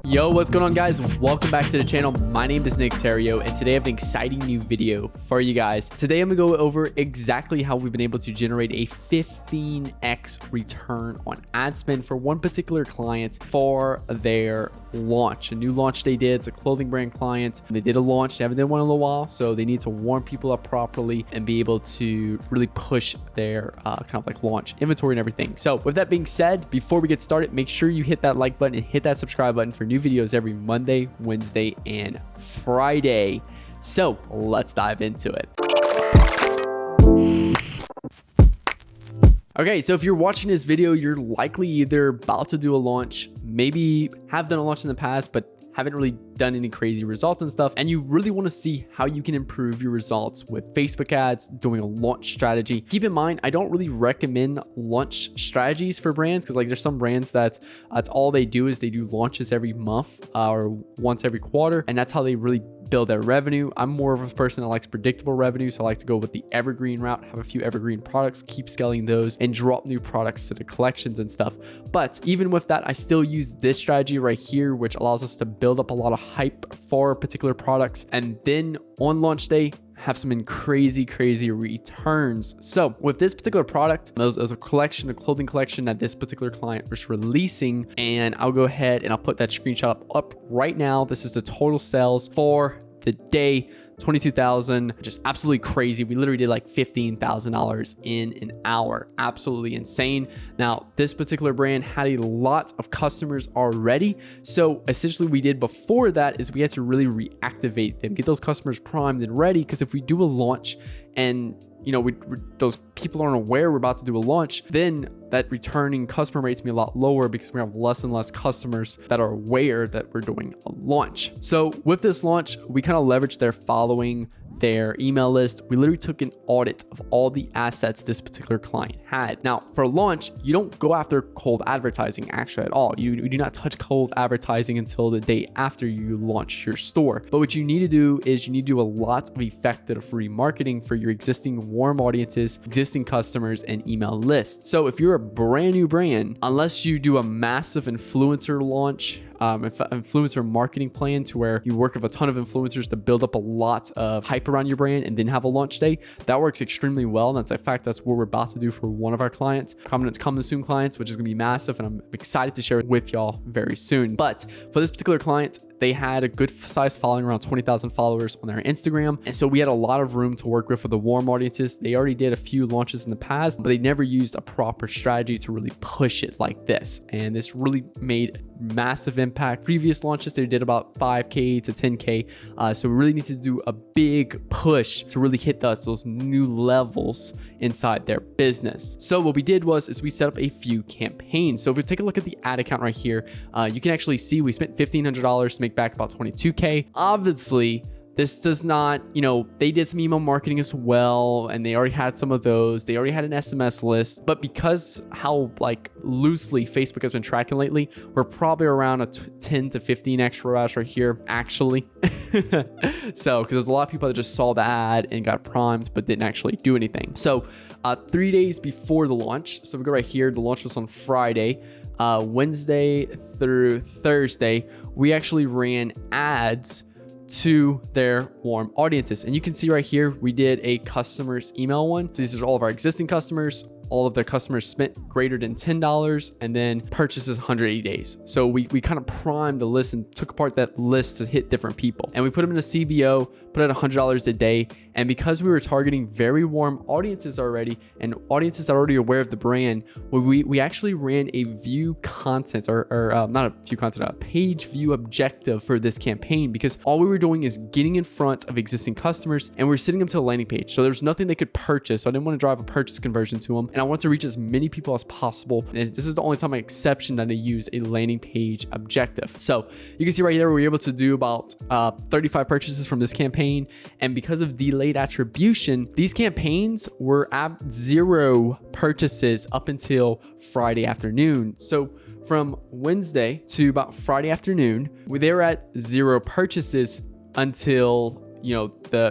Yo, what's going on, guys? Welcome back to the channel. My name is Nick Theriot, and today I have an exciting new video for you guys. Today I'm gonna go over exactly how we've been able to generate a 15x return on ad spend for one particular client for their launch. A new launch they did. It's a clothing brand client. They did a launch. They haven't done one in a while, so they need to warm people up properly and be able to really push their kind of like launch inventory and everything. So with that being said, before we get started, make sure you hit that like button and hit that subscribe button for new videos every Monday, Wednesday, and Friday. So let's dive into it. Okay, so if you're watching this video, you're likely either about to do a launch, maybe have done a launch in the past, but haven't really done any crazy results and stuff, and you really want to see how you can improve your results with Facebook ads, doing a launch strategy. Keep in mind, I don't really recommend launch strategies for brands because like there's some brands that's all they do is they do launches every month or once every quarter, and that's how they really build their revenue. I'm more of a person that likes predictable revenue, so I like to go with the evergreen route, have a few evergreen products, keep scaling those, and drop new products to the collections and stuff. But even with that, I still use this strategy right here, which allows us to build up a lot of hype for particular products, and then on launch day have some crazy returns. So with this particular product, there was a collection, a clothing collection that this particular client was releasing, and I'll go ahead and I'll put that screenshot up right now. This is the total sales for the day. 22,000, just absolutely crazy. We literally did like $15,000 in an hour. Absolutely insane. Now, this particular brand had a lot of customers already. So essentially what we did before that is we had to really reactivate them, get those customers primed and ready. Because if we do a launch and those people aren't aware we're about to do a launch, then that returning customer rate's gonna be a lot lower because we have less and less customers that are aware that we're doing a launch. So with this launch, we kind of leveraged their following, their email list. We literally took an audit of all the assets this particular client had. Now, for launch, you don't go after cold advertising actually at all. You do not touch cold advertising until the day after you launch your store. But what you need to do is you need to do a lot of effective remarketing for your existing warm audiences, existing customers, and email lists. So if you're a brand new brand, unless you do a massive influencer launch, influencer marketing plan to where you work with a ton of influencers to build up a lot of hype around your brand and then have a launch day, that works extremely well. And that's, in fact, that's what we're about to do for one of our clients, coming soon clients, which is gonna be massive, and I'm excited to share it with y'all very soon. But for this particular client, they had a good size following, around 20,000 followers on their Instagram. And so we had a lot of room to work with for the warm audiences. They already did a few launches in the past, but they never used a proper strategy to really push it like this. And this really made massive impact. Previous launches, they did about 5K to 10K. So we really need to do a big push to really hit those new levels inside their business. So what we did is we set up a few campaigns. So if we take a look at the ad account right here, you can actually see we spent $1,500 to make back about 22K. Obviously, this does not, they did some email marketing as well, and they already had some of those. They already had an SMS list, but because how like loosely Facebook has been tracking lately, we're probably around a 10 to 15x ROAS right here, actually. So, because there's a lot of people that just saw the ad and got primed, but didn't actually do anything. So 3 days before the launch, so we go right here, the launch was on Friday. Wednesday through Thursday, we actually ran ads to their warm audiences. And you can see right here, we did a customer's email one. So these are all of our existing customers. All of their customers spent greater than $10 and then purchases 180 days. So we kind of primed the list and took apart that list to hit different people. And we put them in a CBO, put it at $100 a day. And because we were targeting very warm audiences already and audiences that are already aware of the brand, we actually ran a view content or not a view content, a page view objective for this campaign, because all we were doing is getting in front of existing customers and we're sending them to a landing page. So there's nothing they could purchase. So I didn't want to drive a purchase conversion to them. And I want to reach as many people as possible. And this is the only time I exception that I use a landing page objective. So you can see right here, we were able to do about 35 purchases from this campaign. And because of delayed attribution, these campaigns were at 0 purchases up until Friday afternoon. So from Wednesday to about Friday afternoon, they were at 0 purchases until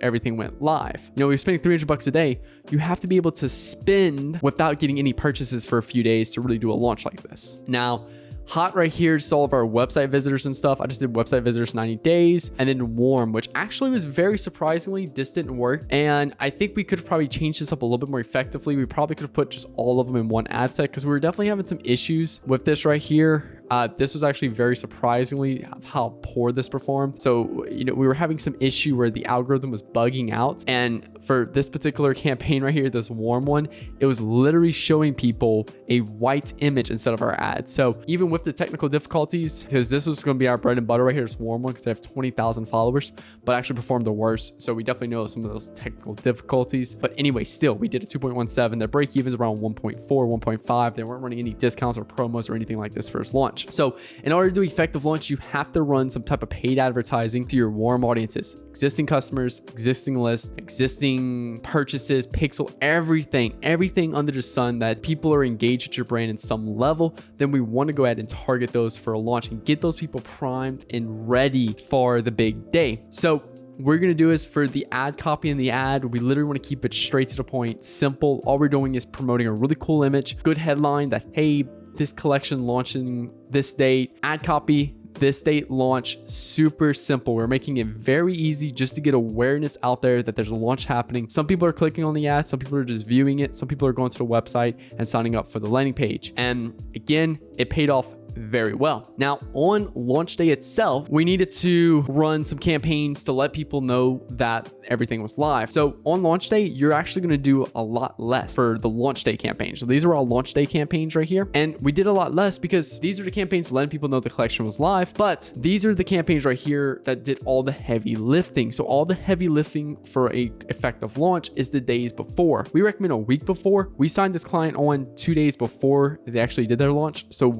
everything went live. We're spending $300 a day. You have to be able to spend without getting any purchases for a few days to really do a launch like this. Now, hot right here is all of our website visitors and stuff. I just did website visitors 90 days, and then warm, which actually was very surprisingly, this didn't work. And I think we could have probably changed this up a little bit more effectively. We probably could have put just all of them in one ad set, because we were definitely having some issues with this right here. This was actually very surprisingly how poor this performed. So, we were having some issue where the algorithm was bugging out. And for this particular campaign right here, this warm one, it was literally showing people a white image instead of our ad. So even with the technical difficulties, because this was going to be our bread and butter right here, this warm one, because they have 20,000 followers, but actually performed the worst. So we definitely know some of those technical difficulties. But anyway, still, we did a 2.17. Their break evens around 1.4, 1.5. They weren't running any discounts or promos or anything like this first launch. So in order to do effective launch, you have to run some type of paid advertising to your warm audiences, existing customers, existing lists, existing purchases, pixel, everything under the sun that people are engaged with your brand in some level. Then we want to go ahead and target those for a launch and get those people primed and ready for the big day. So we're going to do is for the ad copy and the ad, we literally want to keep it straight to the point, simple. All we're doing is promoting a really cool image, good headline that, hey, this collection launching this date, ad copy, this date launch, super simple. We're making it very easy just to get awareness out there that there's a launch happening. Some people are clicking on the ad, some people are just viewing it, some people are going to the website and signing up for the landing page. And again, it paid off very well. Now, on launch day itself, we needed to run some campaigns to let people know that everything was live. So on launch day, you're actually going to do a lot less for the launch day campaign. So these are all launch day campaigns right here. And we did a lot less because these are the campaigns letting people know the collection was live. But these are the campaigns right here that did all the heavy lifting. So all the heavy lifting for a effective launch is the days before. We recommend a week before. We signed this client on 2 days before they actually did their launch. So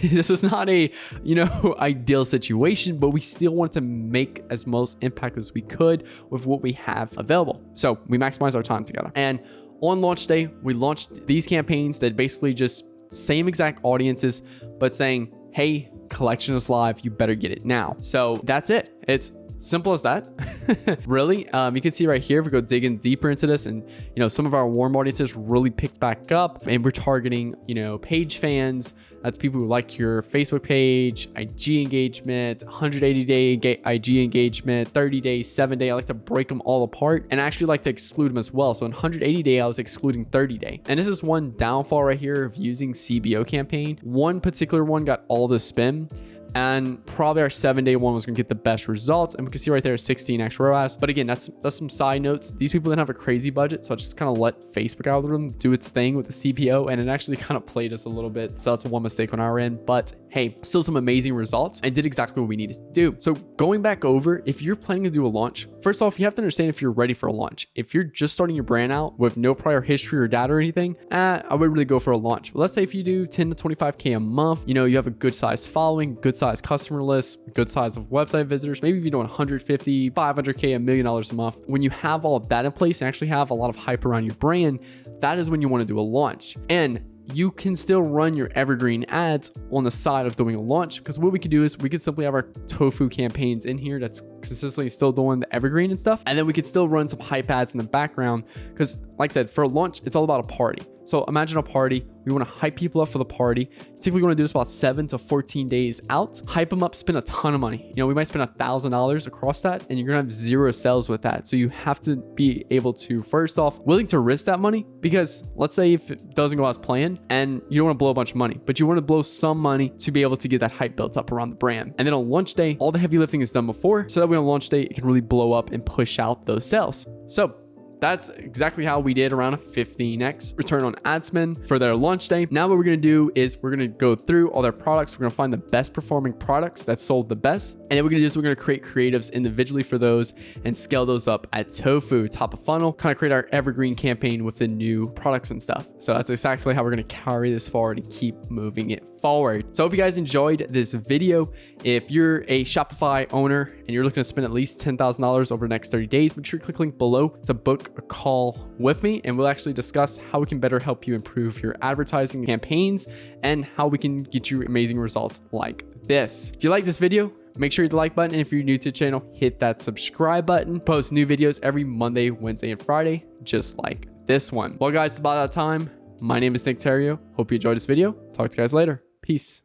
this was not a, ideal situation, but we still wanted to make as most impact as we could with what we have available. So we maximized our time together. And on launch day, we launched these campaigns that basically just same exact audiences, but saying, hey, collection is live, you better get it now. So that's it. It's simple as that. Really. You can see right here, if we go digging deeper into this, and some of our warm audiences really picked back up, and we're targeting page fans. That's people who like your Facebook page, IG engagement, 180-day IG engagement, 30-day, 7-day. I like to break them all apart, and I actually like to exclude them as well. So in 180-day, I was excluding 30-day. And this is one downfall right here of using CBO campaign. One particular one got all the spin, and probably our 7-day one was going to get the best results. And we can see right there 16x ROAS. But again, that's some side notes. These people didn't have a crazy budget, so I just kind of let Facebook algorithm do its thing with the CPO, and it actually kind of played us a little bit. So that's one mistake on our end, but hey, still some amazing results and did exactly what we needed to do. So going back over, if you're planning to do a launch, first off, you have to understand if you're ready for a launch. If you're just starting your brand out with no prior history or data or anything, I would really go for a launch. But let's say if you do 10 to 25K a month, you have a good size following, good size customer list, good size of website visitors, maybe if you're doing 150, 500K, $1 million a month. When you have all of that in place and actually have a lot of hype around your brand, that is when you want to do a launch. And you can still run your evergreen ads on the side of doing a launch, because what we could do is we could simply have our tofu campaigns in here that's consistently still doing the evergreen and stuff. And then we could still run some hype ads in the background, because like I said, for a launch, it's all about a party. So imagine a party. We want to hype people up for the party. Typically, we want to do this about 7 to 14 days out. Hype them up, spend a ton of money. We might spend $1,000 across that, and you're going to have 0 sales with that. So you have to be able to, first off, willing to risk that money, because let's say if it doesn't go as planned and you don't want to blow a bunch of money, but you want to blow some money to be able to get that hype built up around the brand. And then on launch day, all the heavy lifting is done before, so that way on launch day, it can really blow up and push out those sales. So that's exactly how we did around a 15x return on ad spend for their launch day. Now what we're going to do is we're going to go through all their products. We're going to find the best performing products that sold the best. And then what we're going to do is we're going to create creatives individually for those and scale those up at Tofu, top of funnel, kind of create our evergreen campaign with the new products and stuff. So that's exactly how we're going to carry this forward and keep moving it forward. So I hope you guys enjoyed this video. If you're a Shopify owner and you're looking to spend at least $10,000 over the next 30 days, make sure you click link below to book a call with me, and we'll actually discuss how we can better help you improve your advertising campaigns and how we can get you amazing results like this. If you like this video, Make sure you hit the like button. And if you're new to the channel, hit that subscribe button. Post new videos every Monday, Wednesday, and Friday, just like this one. Well, guys, it's about that time. My name is Nick Theriot. Hope you enjoyed this video. Talk to you guys later. Peace.